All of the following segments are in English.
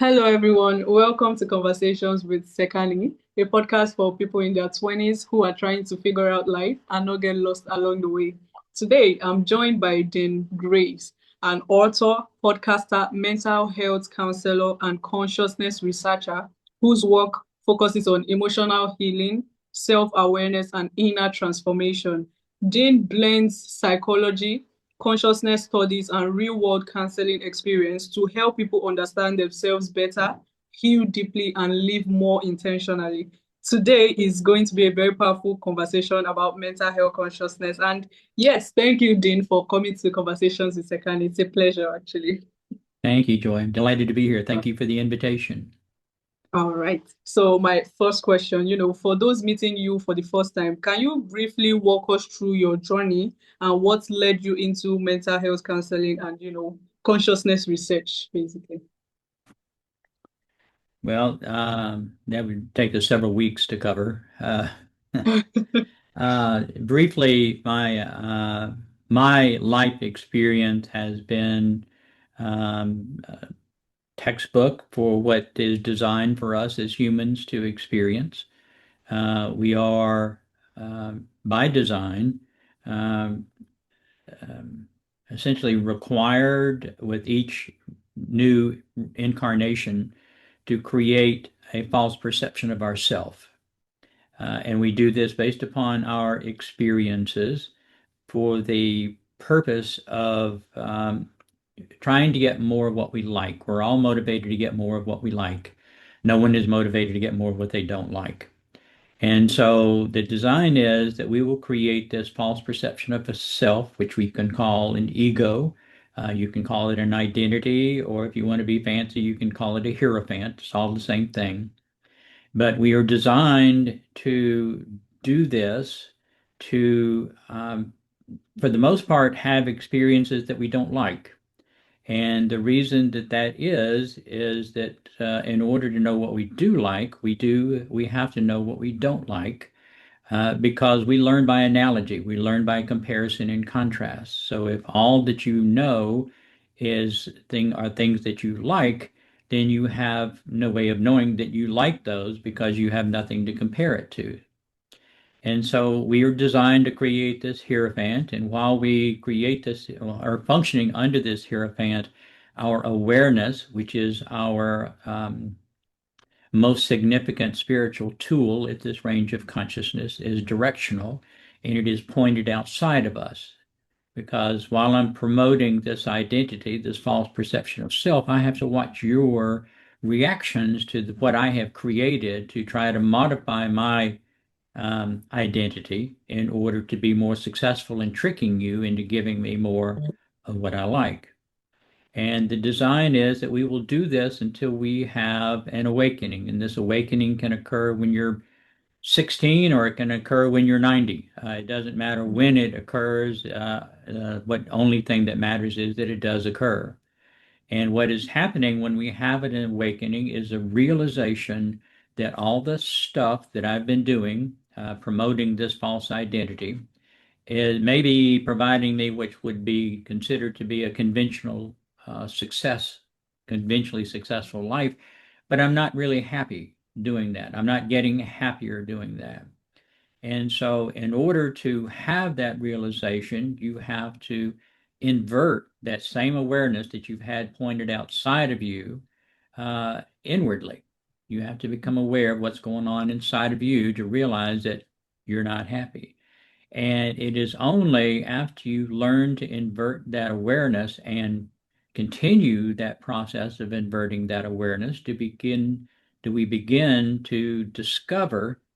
Hello, everyone. Welcome to Conversations with Sekani, a podcast for people in their 20s who are trying to figure out life and not get lost along the way. Today, I'm joined by Dean Graves, an author, podcaster, mental health counselor, and consciousness researcher whose work focuses on emotional healing, self awareness, and inner transformation. Dean blends psychology, consciousness studies, and real world counseling experience to help people understand themselves better, heal deeply, and live more intentionally. Today is going to be a very powerful conversation about mental health consciousness. And yes, thank you, Dean, for coming to Conversations with Sekani. It's a pleasure, actually. Thank you, Joy. I'm delighted to be here. Thank you for the invitation. All right. So, my first question, for those meeting you for the first time, can you briefly walk us through your journey and what led you into mental health counseling and, consciousness research, basically? Well, that would take us several weeks to cover. Briefly, my life experience has been a textbook for what is designed for us as humans to experience. We are, by design, um, um, essentially required with each new incarnation to create a false perception of ourself. And we do this based upon our experiences for the purpose of trying to get more of what we like. We're all motivated to get more of what we like. No one is motivated to get more of what they don't like. And so the design is that we will create this false perception of a self, which we can call an ego. You can call it an identity, or if you want to be fancy, you can call it a hierophant. It's all the same thing. But we are designed to do this to, for the most part, have experiences that we don't like. And the reason that that is that in order to know what we do like, we have to know what we don't like, because we learn by analogy, we learn by comparison and contrast. So if all that you know are things that you like, then you have no way of knowing that you like those because you have nothing to compare it to. And so we are designed to create this hierophant, and while we create this or are functioning under this hierophant, our awareness, which is our most significant spiritual tool at this range of consciousness, is directional, and it is pointed outside of us. Because while I'm promoting this identity, this false perception of self, I have to watch your reactions to what I have created to try to modify my identity in order to be more successful in tricking you into giving me more of what I like. And the design is that we will do this until we have an awakening. And this awakening can occur when you're 16 or it can occur when you're 90. It doesn't matter when it occurs. What only thing that matters is that it does occur. And what is happening when we have an awakening is a realization that all the stuff that I've been doing, promoting this false identity, is maybe providing me which would be considered to be a conventionally successful life, but I'm not really happy doing that. I'm not getting happier doing that. And so, in order to have that realization, you have to invert that same awareness that you've had pointed outside of you inwardly. You have to become aware of what's going on inside of you to realize that you're not happy. And it is only after you learn to invert that awareness and continue that process of inverting that awareness do we begin to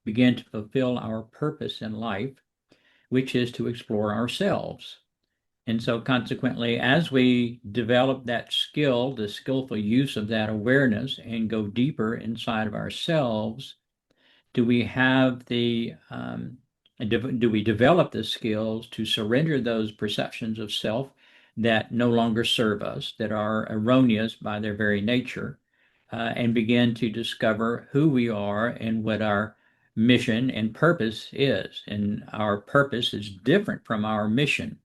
begin to fulfill our purpose in life, which is to explore ourselves. And so consequently, as we develop that skill, the skillful use of that awareness and go deeper inside of ourselves, do we have the do we develop the skills to surrender those perceptions of self that no longer serve us, that are erroneous by their very nature, and begin to discover who we are and what our mission and purpose is. And our purpose is different from our mission.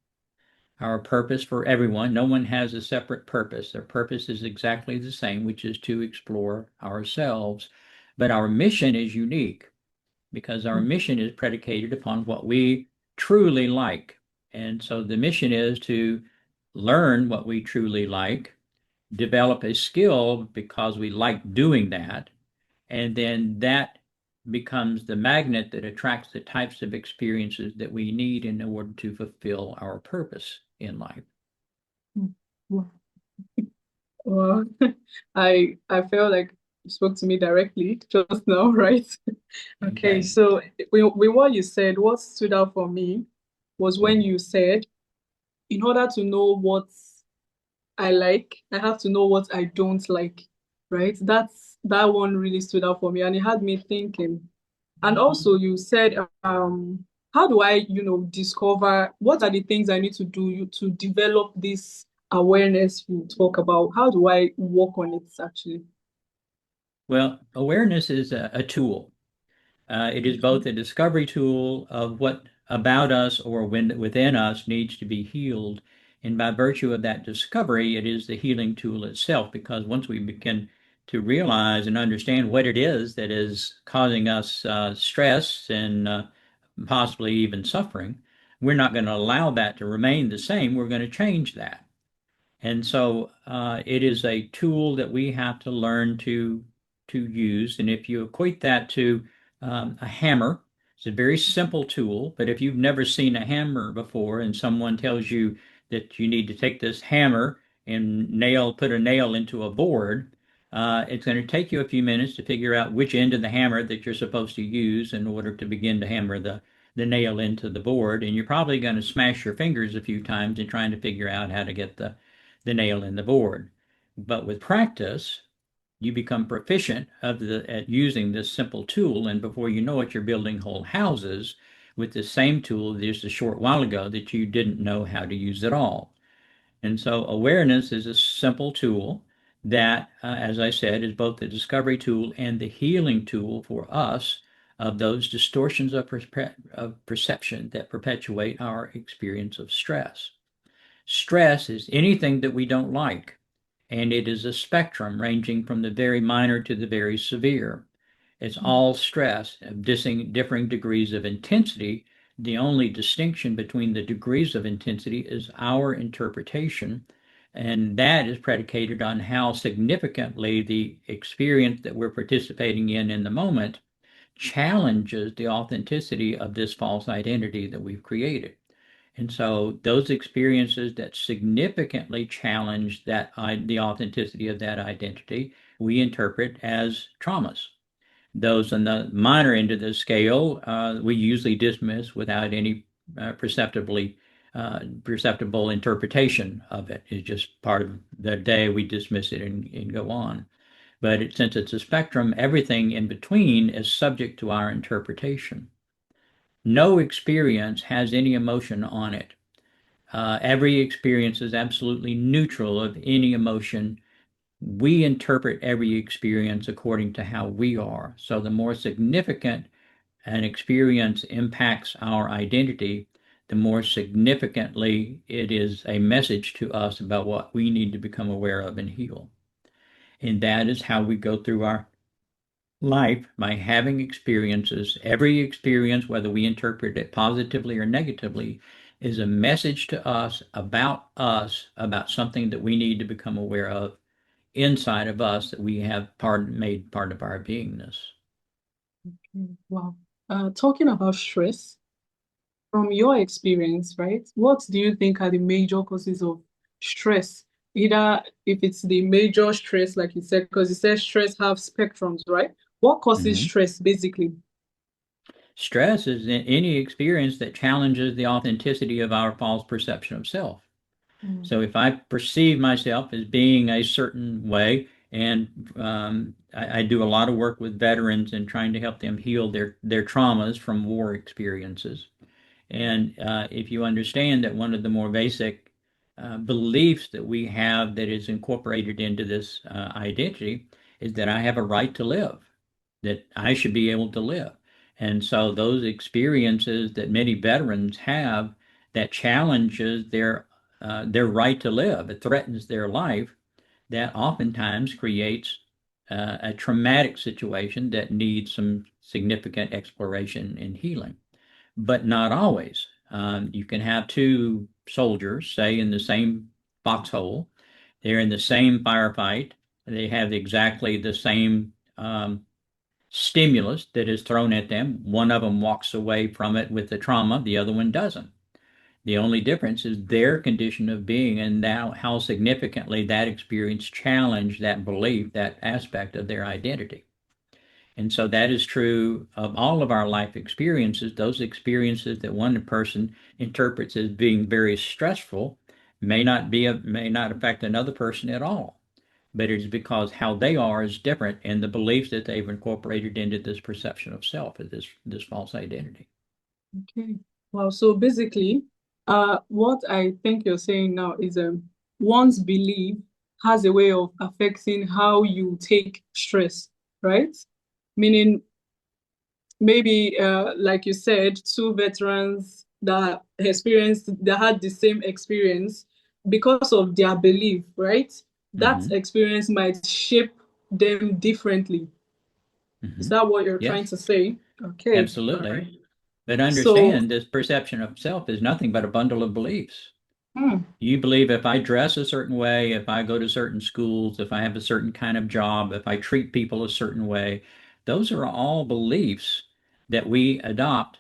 our purpose for everyone. No one has a separate purpose. Their purpose is exactly the same, which is to explore ourselves. But our mission is unique because our mission is predicated upon what we truly like. And so the mission is to learn what we truly like, develop a skill because we like doing that, and then that becomes the magnet that attracts the types of experiences that we need in order to fulfill our purpose in life. Wow. Wow. I feel like you spoke to me directly just now, right? Okay, Okay. so with what you said, what stood out for me was when you said, in order to know what I like, I have to know what I don't like, right? That one really stood out for me, and it had me thinking. And also, you said, how do I, discover what are the things I need to do to develop this awareness you talk about? How do I work on it actually? Well, awareness is a tool. It is Okay. both a discovery tool of what about us or within us needs to be healed. And by virtue of that discovery, it is the healing tool itself, because once we begin to realize and understand what it is that is causing us stress and possibly even suffering, we're not going to allow that to remain the same. We're going to change that. And so it is a tool that we have to learn to use. And if you equate that to a hammer, it's a very simple tool. But if you've never seen a hammer before and someone tells you that you need to take this hammer and put a nail into a board, it's going to take you a few minutes to figure out which end of the hammer that you're supposed to use in order to begin to hammer the nail into the board. And you're probably going to smash your fingers a few times in trying to figure out how to get the nail in the board. But with practice, you become proficient at using this simple tool, and before you know it, you're building whole houses with the same tool just a short while ago that you didn't know how to use at all. And so awareness is a simple tool that, as I said, is both the discovery tool and the healing tool for us of those distortions of perception that perpetuate our experience of stress. Stress is anything that we don't like, and it is a spectrum ranging from the very minor to the very severe. It's all stress of differing degrees of intensity. The only distinction between the degrees of intensity is our interpretation, and that is predicated on how significantly the experience that we're participating in the moment challenges the authenticity of this false identity that we've created. And so those experiences that significantly challenge the authenticity of that identity, we interpret as traumas. Those on the minor end of the scale, we usually dismiss without any perceptible interpretation of it. It's just part of the day. We dismiss it and go on. But since it's a spectrum, everything in between is subject to our interpretation. No experience has any emotion on it. Every experience is absolutely neutral of any emotion. We interpret every experience according to how we are. So the more significant an experience impacts our identity, the more significantly it is a message to us about what we need to become aware of and heal. And that is how we go through our life, by having experiences. Every experience, whether we interpret it positively or negatively, is a message to us, about something that we need to become aware of inside of us that we have made part of our beingness. Wow. Talking about stress, from your experience, right? What do you think are the major causes of stress? Either if it's the major stress, like you said, because you said stress have spectrums, right? What causes Mhm. stress basically? Stress is any experience that challenges the authenticity of our false perception of self. Mm. So if I perceive myself as being a certain way, and I do a lot of work with veterans and trying to help them heal their traumas from war experiences. And if you understand that one of the more basic beliefs that we have that is incorporated into this identity is that I have a right to live, that I should be able to live. And so those experiences that many veterans have that challenges their right to live, it threatens their life, that oftentimes creates a traumatic situation that needs some significant exploration and healing, but not always. You can have two soldiers, say, in the same foxhole. They're in the same firefight. They have exactly the same stimulus that is thrown at them. One of them walks away from it with the trauma, the other one doesn't. The only difference is their condition of being and now how significantly that experience challenged that belief, that aspect of their identity. And so that is true of all of our life experiences. Those experiences that one person interprets as being very stressful may not affect another person at all. But it's because how they are is different, and the beliefs that they've incorporated into this perception of self, of this false identity. Okay. Wow. So basically, what I think you're saying now is one's belief has a way of affecting how you take stress, right? Meaning maybe like you said, two veterans that had the same experience because of their belief, right? That Mm-hmm. experience might shape them differently. Mm-hmm. Is that what you're trying Yes, to say? Okay, all absolutely. right. But So, understand this perception of self is nothing but a bundle of beliefs. hmm, You believe if I dress a certain way, if I go to certain schools, if I have a certain kind of job, if I treat people a certain way, those are all beliefs that we adopt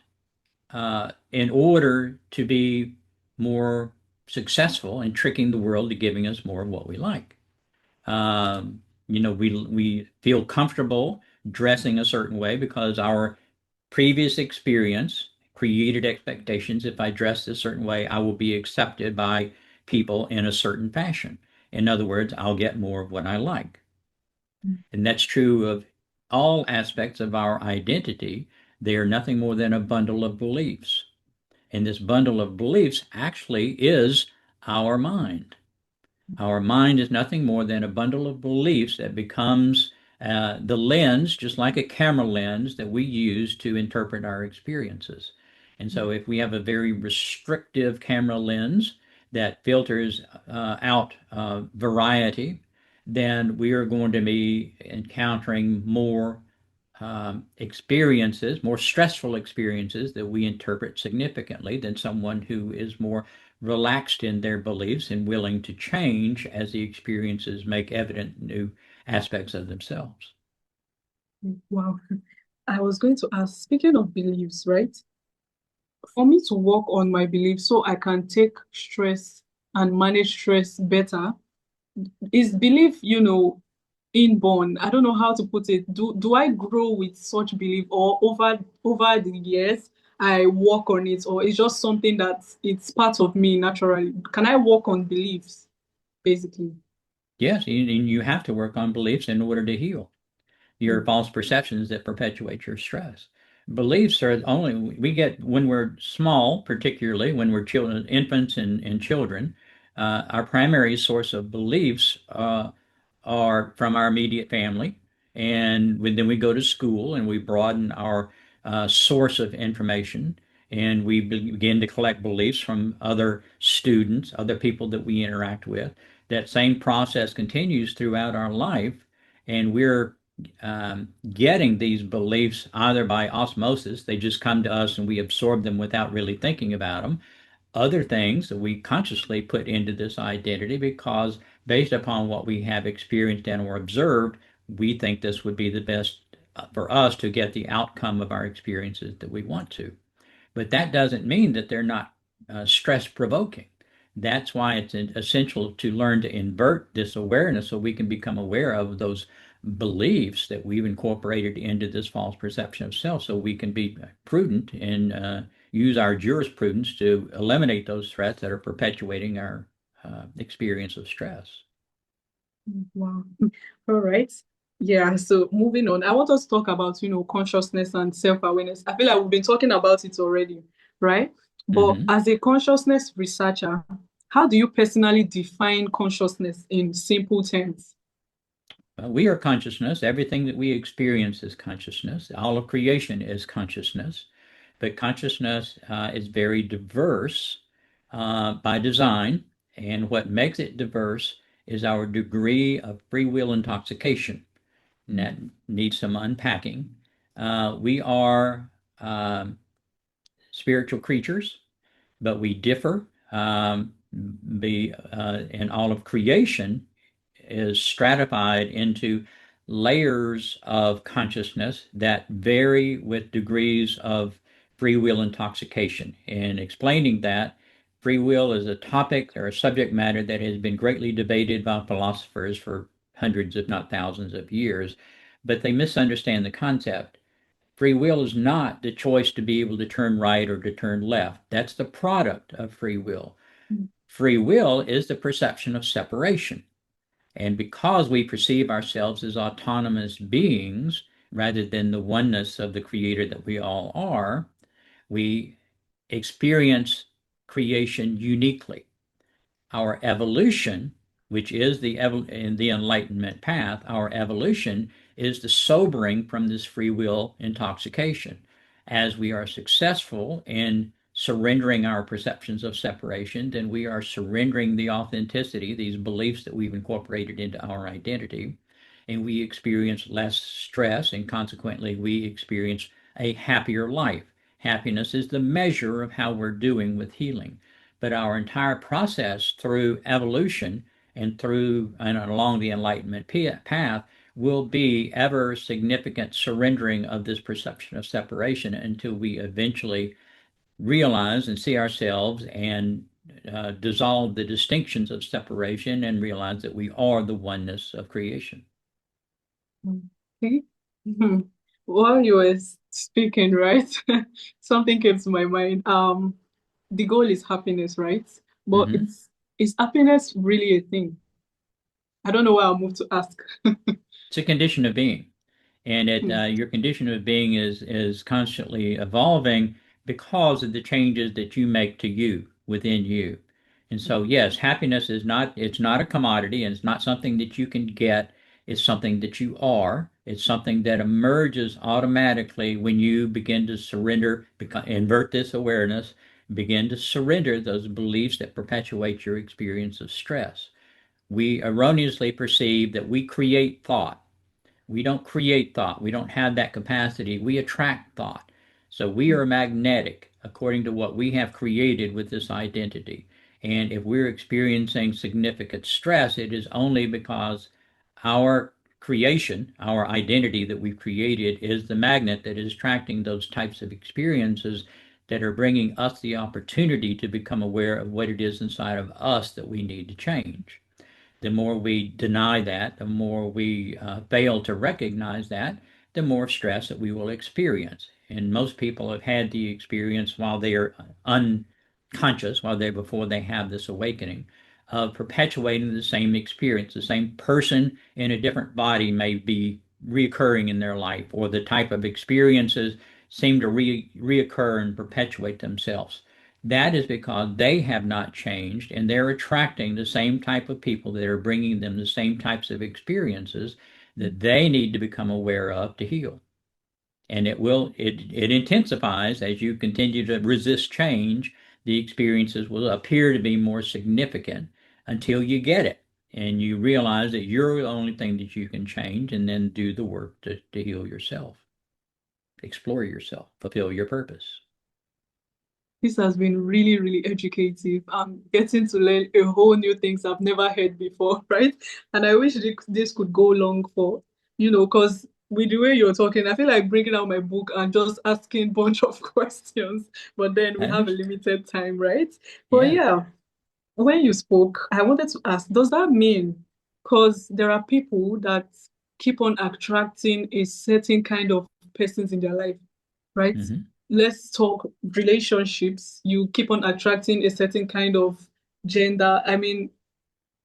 in order to be more successful in tricking the world to giving us more of what we like. We feel comfortable dressing a certain way because our previous experience created expectations. If I dress a certain way, I will be accepted by people in a certain fashion. In other words, I'll get more of what I like. And that's true of all aspects of our identity. They are nothing more than a bundle of beliefs. And this bundle of beliefs actually is our mind. Our mind is nothing more than a bundle of beliefs that becomes the lens, just like a camera lens, that we use to interpret our experiences. And so, if we have a very restrictive camera lens that filters out variety, then we are going to be encountering more experiences, more stressful experiences that we interpret significantly than someone who is more relaxed in their beliefs and willing to change as the experiences make evident new aspects of themselves. wow. I was going to ask, speaking of beliefs, right? For me to work on my beliefs so I can take stress and manage stress better, is belief, inborn? I don't know how to put it. Do I grow with such belief, or over the years I work on it, or it's just something that it's part of me naturally? Can I work on beliefs, basically? Yes, you have to work on beliefs in order to heal your Mm. false perceptions that perpetuate your stress. Beliefs are only we get when we're small, particularly when we're children, infants and children. Our primary source of beliefs are from our immediate family, and then we go to school and we broaden our source of information, and we begin to collect beliefs from other students, other people that we interact with. That same process continues throughout our life, and we're getting these beliefs either by osmosis, they just come to us and we absorb them without really thinking about them. Other things that we consciously put into this identity because, based upon what we have experienced and or observed, we think this would be the best for us to get the outcome of our experiences that we want to. But that doesn't mean that they're not stress provoking. That's why it's essential to learn to invert this awareness so we can become aware of those beliefs that we've incorporated into this false perception of self so we can be prudent and use our jurisprudence to eliminate those threats that are perpetuating our experience of stress. Wow. All right. Yeah, so moving on, I want us to talk about, consciousness and self-awareness. I feel like we've been talking about it already, right? But Mm-hmm. as a consciousness researcher, how do you personally define consciousness in simple terms? We are consciousness. Everything that we experience is consciousness. All of creation is consciousness. But consciousness is very diverse by design, And what makes it diverse is our degree of free will intoxication. And that needs some unpacking. We are spiritual creatures, but we differ. And all of creation is stratified into layers of consciousness that vary with degrees of free will intoxication. In explaining that, free will is a topic or a subject matter that has been greatly debated by philosophers for hundreds, if not thousands, of years, but they misunderstand the concept. Free will is not the choice to be able to turn right or to turn left. That's the product of free will. Free will is the perception of separation. And because we perceive ourselves as autonomous beings rather than the oneness of the Creator that we all are, we experience creation uniquely. Our evolution, which is in the enlightenment path, our evolution is the sobering from this free will intoxication. As we are successful in surrendering our perceptions of separation, then we are surrendering the authenticity, these beliefs that we've incorporated into our identity, and we experience less stress, and consequently, we experience a happier life. Happiness is the measure of how we're doing with healing. But our entire process through evolution and through and along the enlightenment path will be ever significant surrendering of this perception of separation until we eventually realize and see ourselves and dissolve the distinctions of separation and realize that we are the oneness of creation. Okay. While you were speaking, right, something came to my mind. The goal is happiness, right? But Mm-hmm. is happiness really a thing? I don't know why I moved to ask. It's a condition of being. And Hmm. your condition of being is constantly evolving because of the changes that you make to you within you. And so, yes, happiness is not it's not a commodity, and it's not something that you can get. It's something that you are. It's something that emerges automatically when you begin to surrender, invert this awareness, begin to surrender those beliefs that perpetuate your experience of stress. We erroneously perceive that we create thought. We don't create thought. We don't have that capacity. We attract thought. So we are magnetic according to what we have created with this identity. And if we're experiencing significant stress, it is only because our creation, our identity that we've created, is the magnet that is attracting those types of experiences that are bringing us the opportunity to become aware of what it is inside of us that we need to change. The more we deny that, the more we fail to recognize that, the more stress that we will experience. And most people have had the experience while they are unconscious, before they have this awakening, of perpetuating the same experience. The same person in a different body may be reoccurring in their life, or the type of experiences seem to reoccur and perpetuate themselves. That is because they have not changed, and they're attracting the same type of people that are bringing them the same types of experiences that they need to become aware of to heal. And it intensifies as you continue to resist change. The experiences will appear to be more significant until you get it and you realize that you're the only thing that you can change, and then do the work to heal yourself, explore yourself, fulfill your purpose. This has been really, really educative. I'm getting to learn a whole new things I've never heard before, right? And I wish this could go long for, because with the way you're talking, I feel like bringing out my book and just asking a bunch of questions, but then we I have a understand. limited time, right? But Yeah. yeah, when you spoke, I wanted to ask, does that mean, because there are people that keep on attracting a certain kind of persons in their life, right? Mm-hmm. Let's talk relationships. You keep on attracting a certain kind of gender. I mean,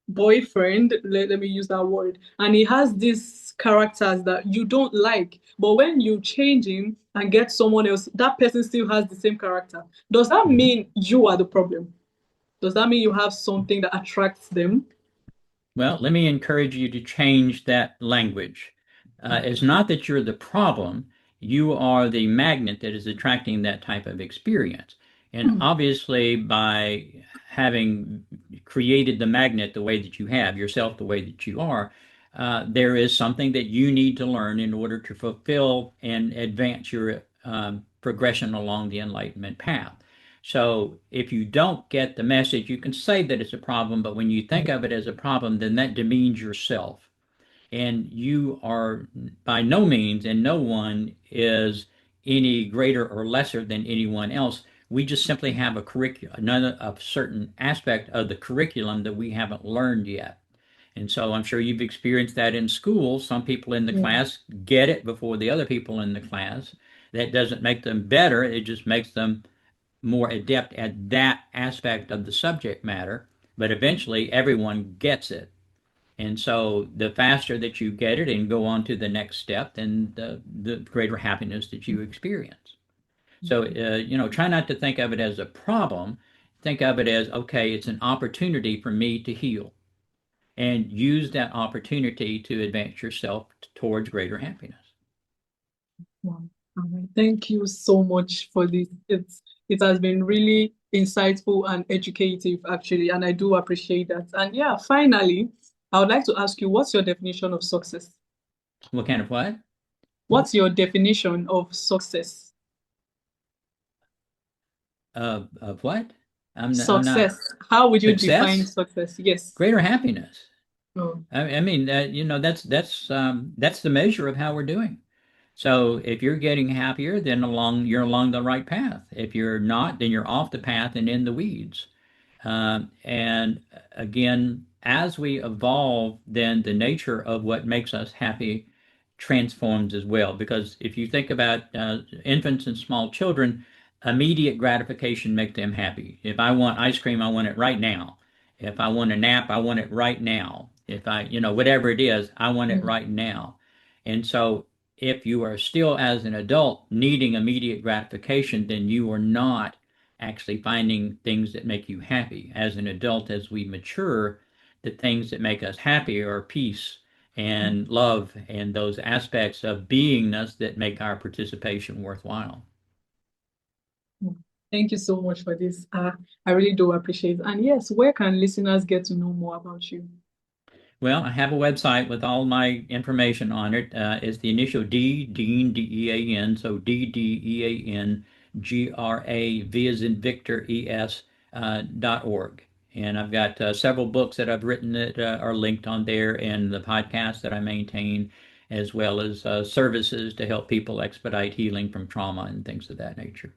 boyfriend, let me use that word. And he has these characters that you don't like. But when you change him and get someone else, that person still has the same character. Does that Mm-hmm. mean you are the problem? Does that mean you have something that attracts them? Well, let me encourage you to change that language. It's not that you're the problem, you are the magnet that is attracting that type of experience. And obviously, by having created the magnet the way that you have, yourself the way that you are, there is something that you need to learn in order to fulfill and advance your progression along the enlightenment path. So if you don't get the message, you can say that it's a problem, but when you think of it as a problem, then that demeans yourself. And you are by no means, and no one is any greater or lesser than anyone else. We just simply have a curriculum, another a certain aspect of the curriculum that we haven't learned yet. And so I'm sure you've experienced that in school. Some people in the Yeah. class get it before the other people in the class. That doesn't make them better, it just makes them more adept at that aspect of the subject matter. But eventually, everyone gets it. And so the faster that you get it and go on to the next step, then the greater happiness that you experience. So, try not to think of it as a problem. Think of it as, okay, it's an opportunity for me to heal, and use that opportunity to advance yourself towards greater happiness. Wow. All right. Thank you so much for this. It has been really insightful and educative, actually, and I do appreciate that. And yeah, finally, I would like to ask you, what's your definition of success? What kind of what? What's your definition of success? Of what? I'm not. Success. How would you define Success? success? Yes. Greater happiness. Oh. I mean, that's the measure of how we're doing. So if you're getting happier, then you're along the right path. If you're not, then you're off the path and in the weeds. And again, as we evolve, then the nature of what makes us happy transforms as well. Because if you think about infants and small children, immediate gratification makes them happy. If I want ice cream, I want it right now. If I want a nap, I want it right now. If whatever it is, I want it Mm. right now. And so if you are still as an adult needing immediate gratification, then you are not actually finding things that make you happy. As an adult, as we mature, the things that make us happy are peace and love and those aspects of beingness that make our participation worthwhile. Mm. Thank you so much for this. I really do appreciate it. And yes, where can listeners get to know more about you? Well, I have a website with all my information on it. It's the initial D, Dean, Dean, so DDEAN, V as in Victor, ES, .org. And I've got several books that I've written that are linked on there, and the podcast that I maintain, as well as services to help people expedite healing from trauma and things of that nature.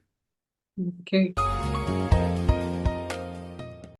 Okay.